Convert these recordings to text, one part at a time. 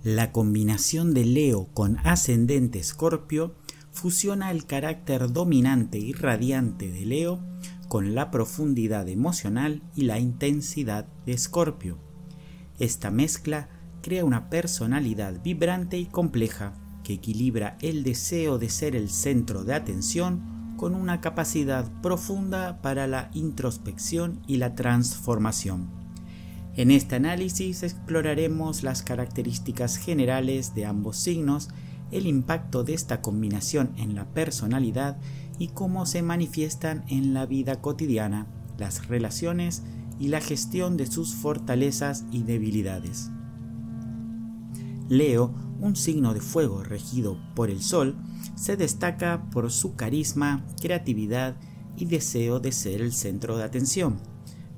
La combinación de Leo con ascendente Escorpio fusiona el carácter dominante y radiante de Leo con la profundidad emocional y la intensidad de Escorpio. Esta mezcla crea una personalidad vibrante y compleja que equilibra el deseo de ser el centro de atención con una capacidad profunda para la introspección y la transformación. En este análisis exploraremos las características generales de ambos signos, el impacto de esta combinación en la personalidad y cómo se manifiestan en la vida cotidiana, las relaciones y la gestión de sus fortalezas y debilidades. Leo, un signo de fuego regido por el Sol, se destaca por su carisma, creatividad y deseo de ser el centro de atención.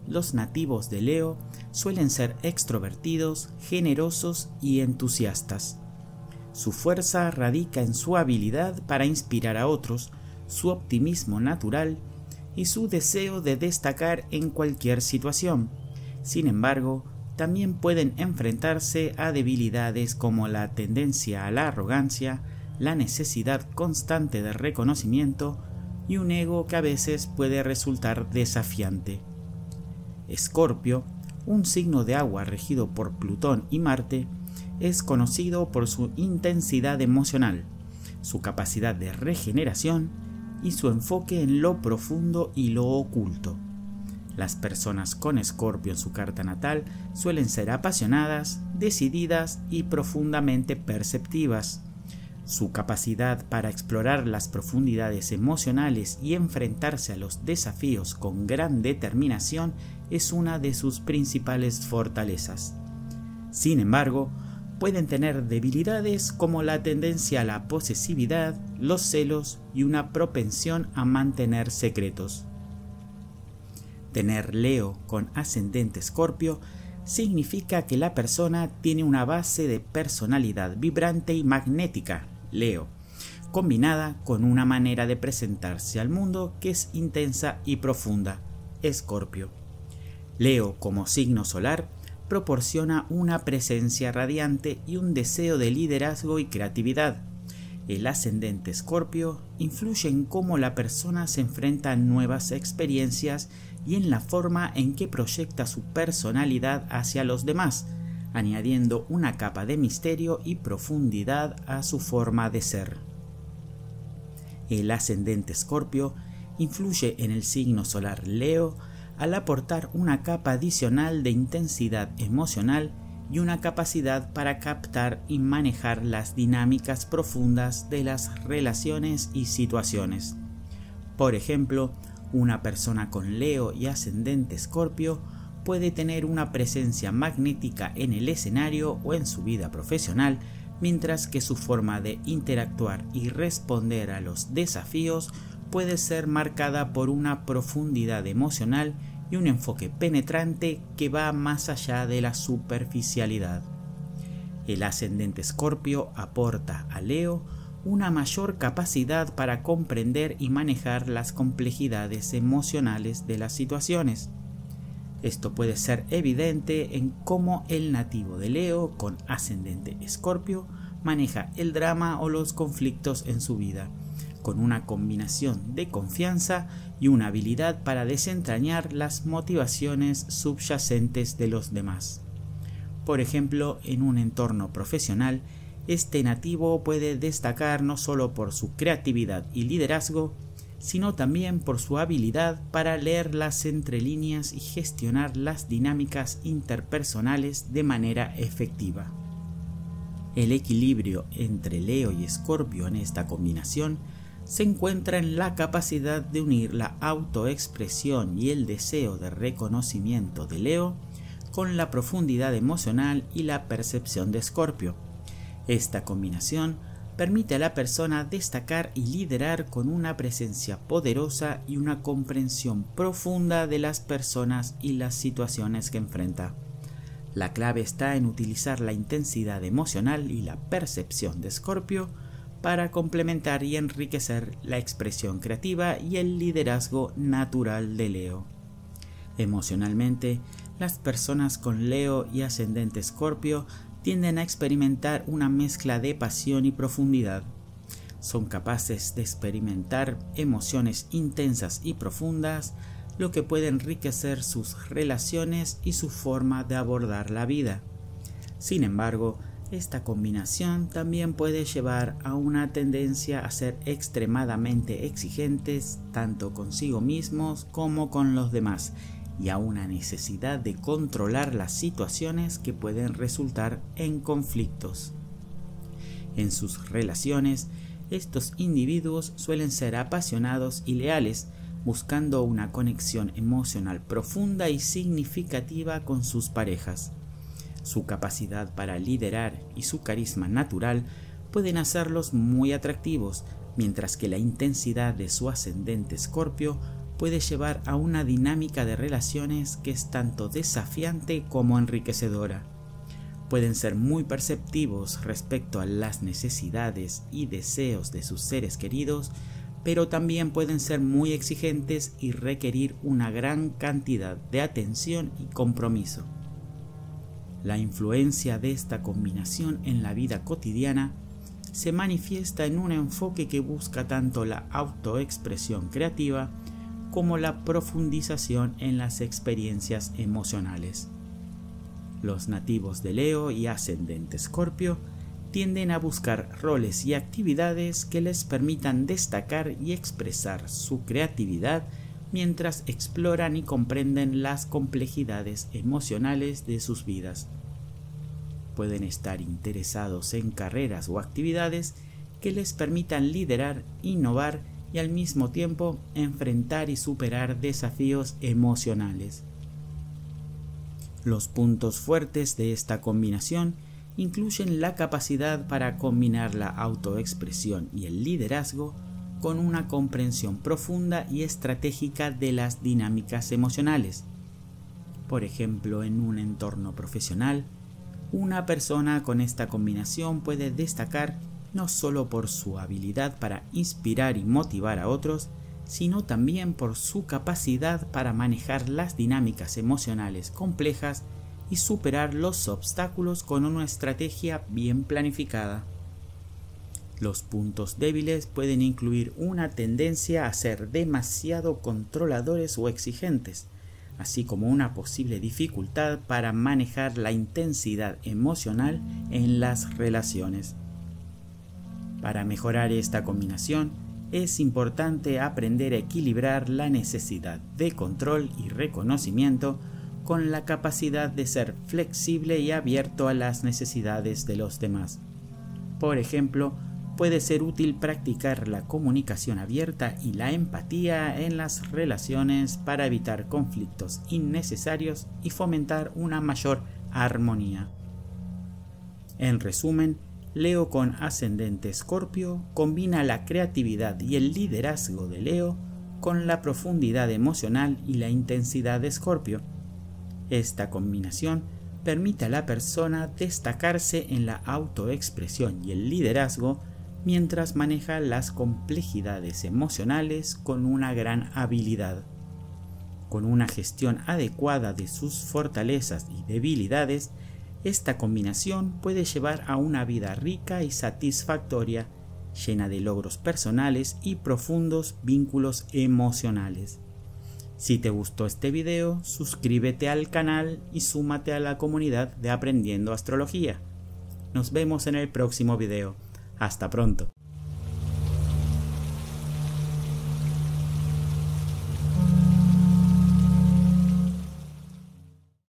Los nativos de Leo suelen ser extrovertidos, generosos y entusiastas. Su fuerza radica en su habilidad para inspirar a otros, su optimismo natural y su deseo de destacar en cualquier situación. Sin embargo, también pueden enfrentarse a debilidades como la tendencia a la arrogancia, la necesidad constante de reconocimiento y un ego que a veces puede resultar desafiante. Escorpio, un signo de agua regido por Plutón y Marte, es conocido por su intensidad emocional, su capacidad de regeneración y su enfoque en lo profundo y lo oculto. Las personas con Escorpio en su carta natal suelen ser apasionadas, decididas y profundamente perceptivas. Su capacidad para explorar las profundidades emocionales y enfrentarse a los desafíos con gran determinación es una de sus principales fortalezas. Sin embargo, pueden tener debilidades como la tendencia a la posesividad, los celos y una propensión a mantener secretos. Tener Leo con ascendente Escorpio significa que la persona tiene una base de personalidad vibrante y magnética, Leo, combinada con una manera de presentarse al mundo que es intensa y profunda, Escorpio. Leo como signo solar proporciona una presencia radiante y un deseo de liderazgo y creatividad. El ascendente Escorpio influye en cómo la persona se enfrenta a nuevas experiencias y en la forma en que proyecta su personalidad hacia los demás, añadiendo una capa de misterio y profundidad a su forma de ser. El ascendente Escorpio influye en el signo solar Leo al aportar una capa adicional de intensidad emocional y una capacidad para captar y manejar las dinámicas profundas de las relaciones y situaciones. Por ejemplo, una persona con Leo y ascendente Escorpio puede tener una presencia magnética en el escenario o en su vida profesional, mientras que su forma de interactuar y responder a los desafíos puede ser marcada por una profundidad emocional y un enfoque penetrante que va más allá de la superficialidad. El ascendente Escorpio aporta a Leo una mayor capacidad para comprender y manejar las complejidades emocionales de las situaciones. Esto puede ser evidente en cómo el nativo de Leo con ascendente Escorpio maneja el drama o los conflictos en su vida, con una combinación de confianza y una habilidad para desentrañar las motivaciones subyacentes de los demás. Por ejemplo, en un entorno profesional, este nativo puede destacar no solo por su creatividad y liderazgo, sino también por su habilidad para leer las entrelíneas y gestionar las dinámicas interpersonales de manera efectiva. El equilibrio entre Leo y Escorpio en esta combinación se encuentra en la capacidad de unir la autoexpresión y el deseo de reconocimiento de Leo con la profundidad emocional y la percepción de Escorpio. Esta combinación permite a la persona destacar y liderar con una presencia poderosa y una comprensión profunda de las personas y las situaciones que enfrenta. La clave está en utilizar la intensidad emocional y la percepción de Escorpio para complementar y enriquecer la expresión creativa y el liderazgo natural de Leo. Emocionalmente, Las personas con Leo y ascendente Escorpio tienden a experimentar una mezcla de pasión y profundidad. Son capaces de experimentar emociones intensas y profundas, lo que puede enriquecer sus relaciones y su forma de abordar la vida. Sin embargo, esta combinación también puede llevar a una tendencia a ser extremadamente exigentes tanto consigo mismos como con los demás, y a una necesidad de controlar las situaciones que pueden resultar en conflictos. En sus relaciones, estos individuos suelen ser apasionados y leales, buscando una conexión emocional profunda y significativa con sus parejas. Su capacidad para liderar y su carisma natural pueden hacerlos muy atractivos, mientras que la intensidad de su ascendente Escorpio puede llevar a una dinámica de relaciones que es tanto desafiante como enriquecedora. Pueden ser muy perceptivos respecto a las necesidades y deseos de sus seres queridos, pero también pueden ser muy exigentes y requerir una gran cantidad de atención y compromiso. La influencia de esta combinación en la vida cotidiana se manifiesta en un enfoque que busca tanto la autoexpresión creativa como la profundización en las experiencias emocionales. Los nativos de Leo y ascendente Escorpio tienden a buscar roles y actividades que les permitan destacar y expresar su creatividad mientras exploran y comprenden las complejidades emocionales de sus vidas. Pueden estar interesados en carreras o actividades que les permitan liderar, innovar y al mismo tiempo enfrentar y superar desafíos emocionales. Los puntos fuertes de esta combinación incluyen la capacidad para combinar la autoexpresión y el liderazgo con una comprensión profunda y estratégica de las dinámicas emocionales. Por ejemplo, en un entorno profesional, una persona con esta combinación puede destacar no solo por su habilidad para inspirar y motivar a otros, sino también por su capacidad para manejar las dinámicas emocionales complejas y superar los obstáculos con una estrategia bien planificada. Los puntos débiles pueden incluir una tendencia a ser demasiado controladores o exigentes, así como una posible dificultad para manejar la intensidad emocional en las relaciones. Para mejorar esta combinación, es importante aprender a equilibrar la necesidad de control y reconocimiento con la capacidad de ser flexible y abierto a las necesidades de los demás. Por ejemplo, puede ser útil practicar la comunicación abierta y la empatía en las relaciones para evitar conflictos innecesarios y fomentar una mayor armonía. En resumen, Leo con ascendente Escorpio combina la creatividad y el liderazgo de Leo con la profundidad emocional y la intensidad de Escorpio. Esta combinación permite a la persona destacarse en la autoexpresión y el liderazgo mientras maneja las complejidades emocionales con una gran habilidad. Con una gestión adecuada de sus fortalezas y debilidades, esta combinación puede llevar a una vida rica y satisfactoria, llena de logros personales y profundos vínculos emocionales. Si te gustó este video, suscríbete al canal y súmate a la comunidad de Aprendiendo Astrología. Nos vemos en el próximo video. Hasta pronto.